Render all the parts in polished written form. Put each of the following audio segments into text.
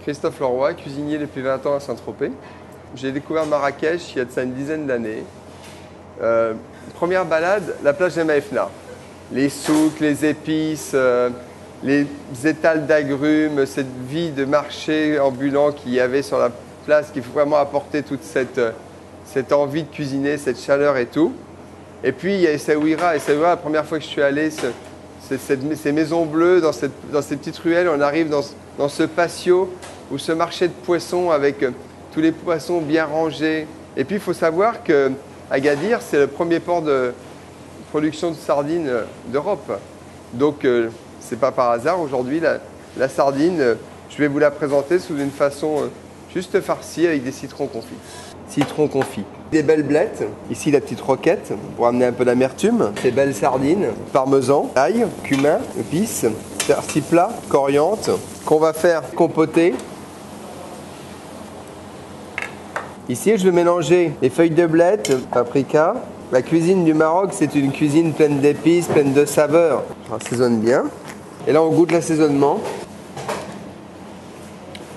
Christophe Leroy, cuisinier depuis 20 ans à Saint-Tropez. J'ai découvert Marrakech il y a de ça une dizaine d'années. Première balade, la plage de Maefna. Les souks, les épices, les étals d'agrumes, cette vie de marché ambulant qu'il y avait sur la place, qui faut vraiment apporter toute cette envie de cuisiner, cette chaleur et tout. Et puis il y a Essaouira. Essaouira, la première fois que je suis allé, ces maisons bleues, dans ces petites ruelles, on arrive dans ce patio ou ce marché de poissons avec tous les poissons bien rangés. Et puis il faut savoir qu'Agadir, c'est le premier port de production de sardines d'Europe. Donc c'est pas par hasard aujourd'hui, la sardine, je vais vous la présenter sous une façon juste farcie avec des citrons confits. Citron confit. Des belles blettes, ici la petite roquette pour amener un peu d'amertume. Ces belles sardines, parmesan, ail, cumin, épices, persil plat, coriandre, qu'on va faire compoter. Ici, je vais mélanger les feuilles de blettes, paprika. La cuisine du Maroc, c'est une cuisine pleine d'épices, pleine de saveurs. J'assaisonne bien. Et là, on goûte l'assaisonnement.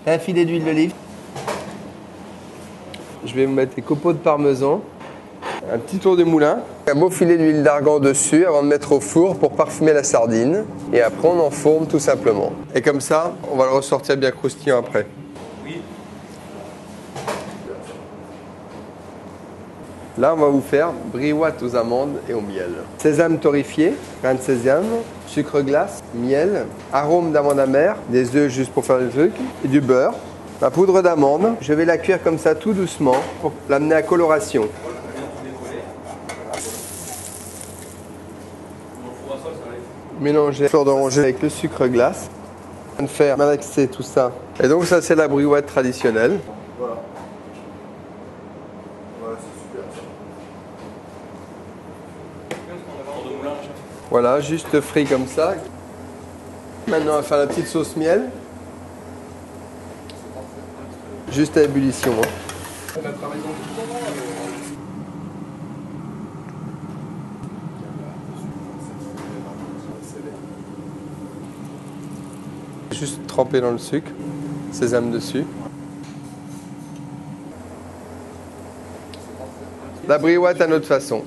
Un filet d'huile d'olive. Je vais mettre des copeaux de parmesan, un petit tour de moulin, un beau filet d'huile d'argan dessus avant de mettre au four pour parfumer la sardine. Et après, on enfourne tout simplement. Et comme ça, on va le ressortir bien croustillant après. Là, on va vous faire briouate aux amandes et au miel. Sésame torréfié, grain de sésame, sucre glace, miel, arôme d'amande amère, des œufs juste pour faire le truc, et du beurre. La poudre d'amande, je vais la cuire comme ça tout doucement pour l'amener à coloration. Mélanger fleur d'oranger avec le sucre glace. On va faire malaxer tout ça. Et donc ça, c'est la briouate traditionnelle. Voilà, juste frit comme ça. Maintenant, on va faire la petite sauce miel. Juste à ébullition. Juste tremper dans le sucre, sésame dessus. La briouate à notre façon.